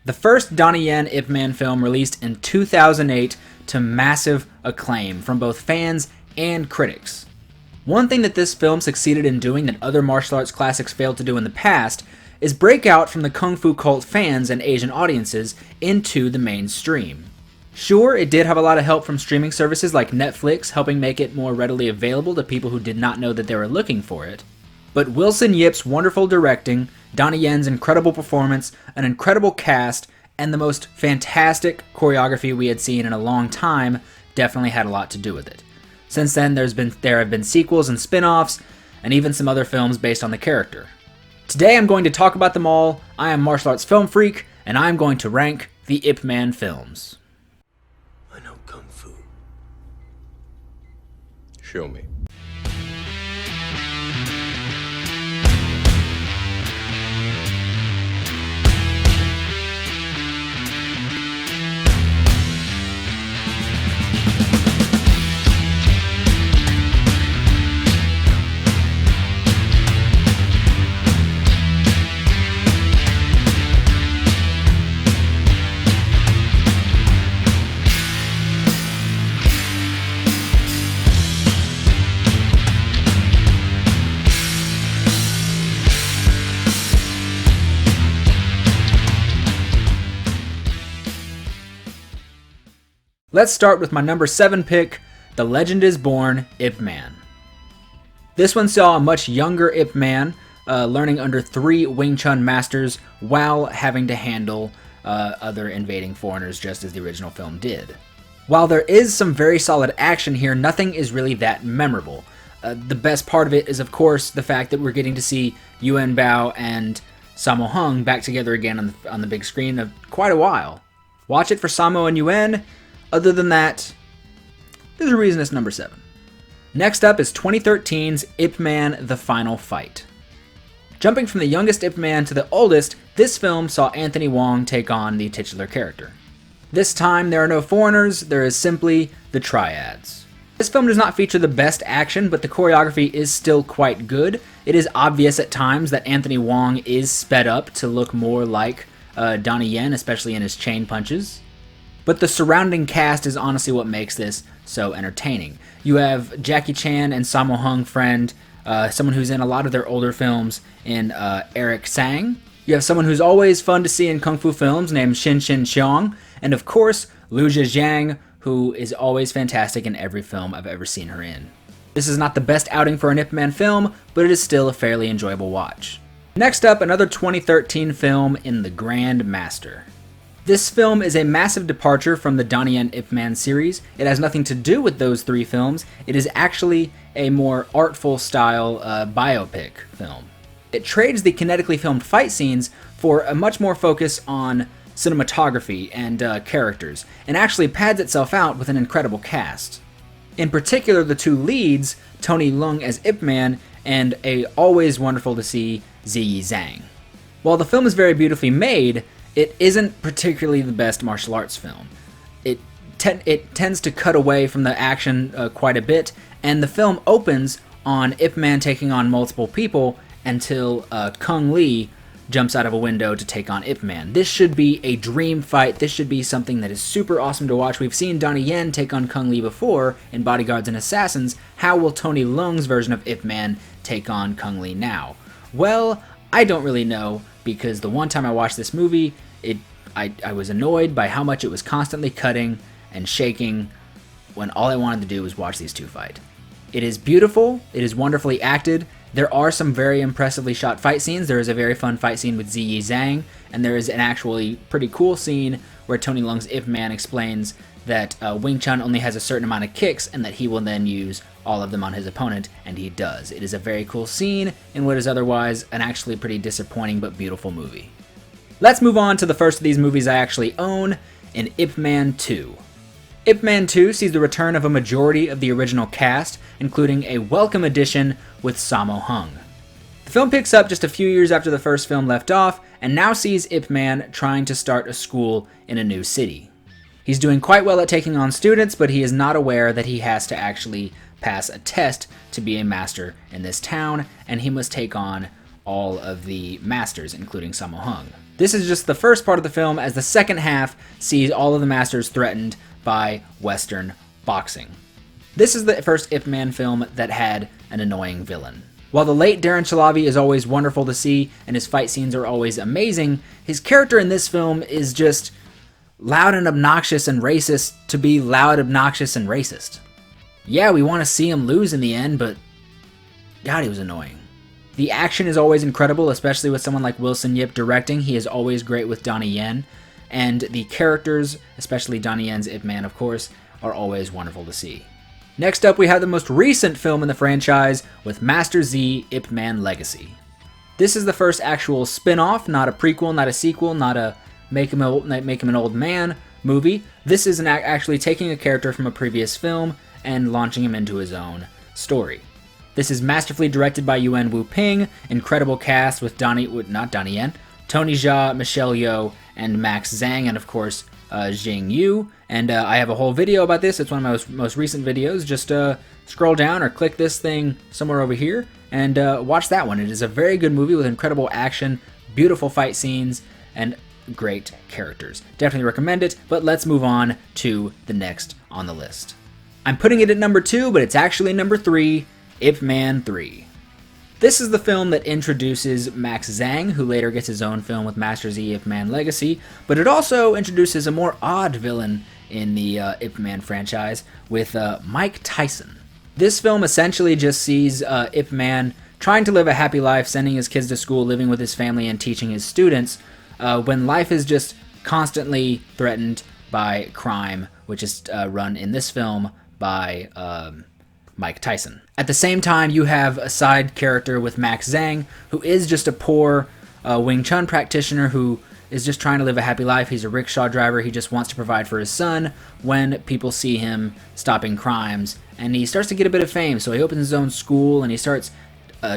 The first Donnie Yen Ip Man film released in 2008 to massive acclaim from both fans and critics. One thing that this film succeeded in doing that other martial arts classics failed to do in the past is break out from the kung fu cult fans and Asian audiences into the mainstream. Sure, it did have a lot of help from streaming services like Netflix, helping make it more readily available to people who did not know that they were looking for it. But Wilson Yip's wonderful directing, Donnie Yen's incredible performance, an incredible cast, and the most fantastic choreography we had seen in a long time definitely had a lot to do with it. Since then, there have been sequels and spin-offs, and even some other films based on the character. Today I'm going to talk about them all. I am Martial Arts Film Freak, and I'm going to rank the Ip Man films. I know Kung Fu. Show me. Let's start with my number 7 pick, The Legend is Born, Ip Man. This one saw a much younger Ip Man, learning under 3 Wing Chun masters while having to handle other invading foreigners just as the original film did. While there is some very solid action here, nothing is really that memorable. The best part of it is, of course, the fact that we're getting to see Yuan Bao and Sammo Hung back together again on the big screen of quite a while. Watch it for Sammo and Yuan. Other than that, there's a reason it's number 7. Next up is 2013's Ip Man: The Final Fight. Jumping from the youngest Ip Man to the oldest, this film saw Anthony Wong take on the titular character. This time, there are no foreigners, there is simply the triads. This film does not feature the best action, but the choreography is still quite good. It is obvious at times that Anthony Wong is sped up to look more like Donnie Yen, especially in his chain punches. But the surrounding cast is honestly what makes this so entertaining. You have Jackie Chan and Sammo Hung friend, someone who's in a lot of their older films in Eric Sang. You have someone who's always fun to see in kung fu films named Shin Shin Xiong. And of course, Liu Zhejiang, who is always fantastic in every film I've ever seen her in. This is not the best outing for an Ip Man film, but it is still a fairly enjoyable watch. Next up, another 2013 film in The Grandmaster. This film is a massive departure from the Donnie Yen Ip Man series. It has nothing to do with those 3 films. It is actually a more artful style biopic film. It trades the kinetically filmed fight scenes for a much more focus on cinematography and characters, and actually pads itself out with an incredible cast. In particular, the 2 leads, Tony Leung as Ip Man and a always wonderful to see Ziyi Zhang. While the film is very beautifully made, it isn't particularly the best martial arts film. It tends to cut away from the action quite a bit, and the film opens on Ip Man taking on multiple people until Kung Lee jumps out of a window to take on Ip Man. This should be a dream fight. This should be something that is super awesome to watch. We've seen Donnie Yen take on Kung Lee before in Bodyguards and Assassins. How will Tony Leung's version of Ip Man take on Kung Lee now? Well, I don't really know, because the one time I watched this movie, I was annoyed by how much it was constantly cutting and shaking when all I wanted to do was watch these 2 fight. It is beautiful, it is wonderfully acted, there are some very impressively shot fight scenes. There is a very fun fight scene with Ziyi Zhang, and there is an actually pretty cool scene where Tony Leung's Ip Man explains that Wing Chun only has a certain amount of kicks and that he will then use all of them on his opponent, and he does. It is a very cool scene in what is otherwise an actually pretty disappointing but beautiful movie. Let's move on to the first of these movies I actually own, in Ip Man 2. Ip Man 2 sees the return of a majority of the original cast, including a welcome addition with Sammo Hung. The film picks up just a few years after the first film left off, and now sees Ip Man trying to start a school in a new city. He's doing quite well at taking on students, but he is not aware that he has to actually pass a test to be a master in this town, and he must take on all of the masters, including Sammo Hung. This is just the first part of the film, as the second half sees all of the masters threatened by Western boxing. This is the first Ip Man film that had an annoying villain. While the late Darren Chalabi is always wonderful to see and his fight scenes are always amazing, his character in this film is just loud and obnoxious and racist to be loud, obnoxious, and racist. Yeah, we want to see him lose in the end, but God, he was annoying. The action is always incredible, especially with someone like Wilson Yip directing. He is always great with Donnie Yen. And the characters, especially Donnie Yen's Ip Man, of course, are always wonderful to see. Next up, we have the most recent film in the franchise with Master Z Ip Man Legacy. This is the first actual spin-off, not a prequel, not a sequel, not a make him an old man movie. This is actually taking a character from a previous film and launching him into his own story. This is masterfully directed by Yuen Wu-ping, incredible cast with Tony Jaa, Michelle Yeoh, and Max Zhang, and of course, Jing Yu. And I have a whole video about this. It's one of my most recent videos. Just scroll down or click this thing somewhere over here and watch that one. It is a very good movie with incredible action, beautiful fight scenes, and great characters. Definitely recommend it, but let's move on to the next on the list. I'm putting it at number 2, but it's actually number 3, Ip Man 3. This is the film that introduces Max Zhang, who later gets his own film with Master Z Ip Man Legacy, but it also introduces a more odd villain in the Ip Man franchise with Mike Tyson. This film essentially just sees Ip Man trying to live a happy life, sending his kids to school, living with his family, and teaching his students, when life is just constantly threatened by crime, which is run in this film by Mike Tyson. At the same time, you have a side character with Max Zhang, who is just a poor Wing Chun practitioner who is just trying to live a happy life. He's a rickshaw driver. He just wants to provide for his son when people see him stopping crimes. And he starts to get a bit of fame, so he opens his own school and he starts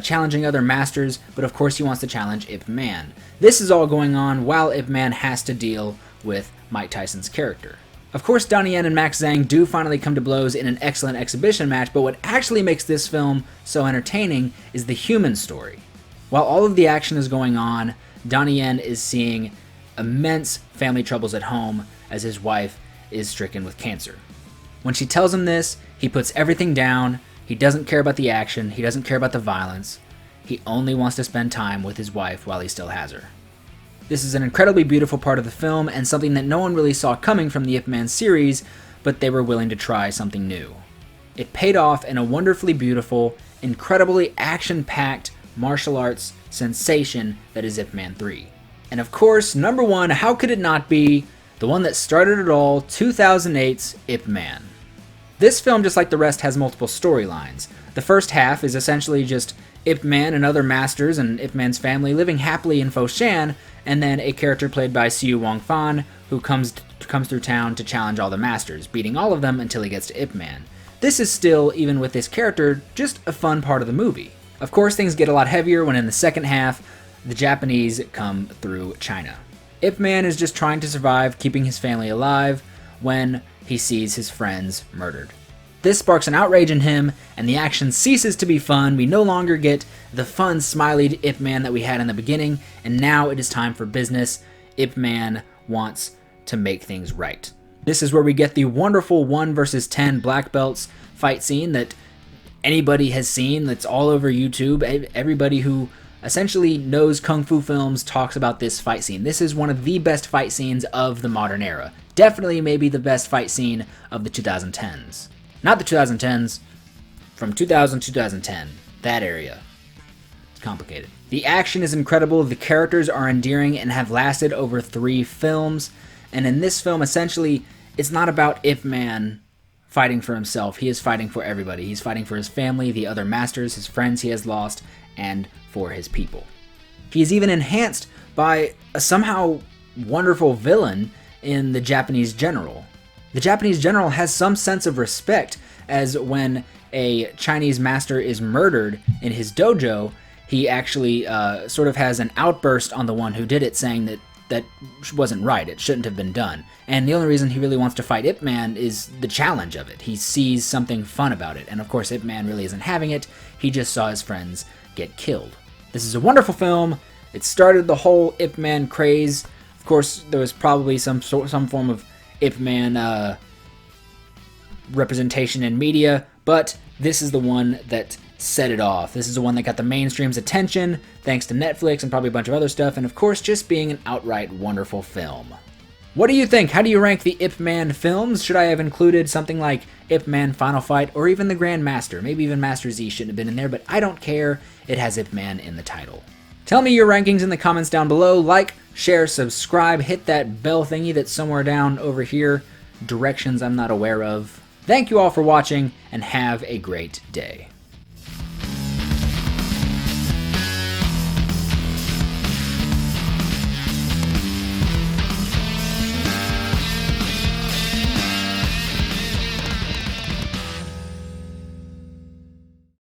challenging other masters, but of course he wants to challenge Ip Man. This is all going on while Ip Man has to deal with Mike Tyson's character. Of course, Donnie Yen and Max Zhang do finally come to blows in an excellent exhibition match, but what actually makes this film so entertaining is the human story. While all of the action is going on, Donnie Yen is seeing immense family troubles at home as his wife is stricken with cancer. When she tells him this, he puts everything down. He doesn't care about the action. He doesn't care about the violence. He only wants to spend time with his wife while he still has her. This is an incredibly beautiful part of the film and something that no one really saw coming from the Ip Man series, but they were willing to try something new. It paid off in a wonderfully beautiful, incredibly action-packed martial arts sensation that is Ip Man 3. And of course, number 1, how could it not be, the one that started it all, 2008's Ip Man. This film, just like the rest, has multiple storylines. The first half is essentially just Ip Man and other masters and Ip Man's family living happily in Foshan, and then a character played by Siu Wong Fan who comes through town to challenge all the masters, beating all of them until he gets to Ip Man. This is still, even with this character, just a fun part of the movie. Of course, things get a lot heavier when in the second half, the Japanese come through China. Ip Man is just trying to survive, keeping his family alive, when he sees his friends murdered. This sparks an outrage in him, and the action ceases to be fun. We no longer get the fun, smiley Ip Man that we had in the beginning, and now it is time for business. Ip Man wants to make things right. This is where we get the wonderful 1 versus 10 black belts fight scene that anybody has seen, that's all over YouTube. Everybody who essentially knows Kung Fu films talks about this fight scene. This is one of the best fight scenes of the modern era. Definitely maybe the best fight scene of the 2010s. Not the 2010s, from 2000 to 2010, that area. It's complicated. The action is incredible, the characters are endearing and have lasted over 3 films, and in this film, essentially, it's not about Ip Man fighting for himself. He is fighting for everybody. He's fighting for his family, the other masters, his friends he has lost, and for his people. He is even enhanced by a somehow wonderful villain in the Japanese general. The Japanese general has some sense of respect, as when a Chinese master is murdered in his dojo, he actually sort of has an outburst on the one who did it, saying that wasn't right, it shouldn't have been done. And the only reason he really wants to fight Ip Man is the challenge of it. He sees something fun about it, and of course Ip Man really isn't having it, he just saw his friends get killed. This is a wonderful film, It started the whole Ip Man craze. Of course, there was probably some form of Ip Man representation in media, but this is the one that set it off. This is the one that got the mainstream's attention, thanks to Netflix and probably a bunch of other stuff, and of course just being an outright wonderful film. What do you think? How do you rank the Ip Man films? Should I have included something like Ip Man Final Fight or even the Grandmaster? Maybe even Master Z shouldn't have been in there, but I don't care. It has Ip Man in the title. Tell me your rankings in the comments down below. Like, share, subscribe, hit that bell thingy that's somewhere down over here. Directions I'm not aware of. Thank you all for watching, and have a great day.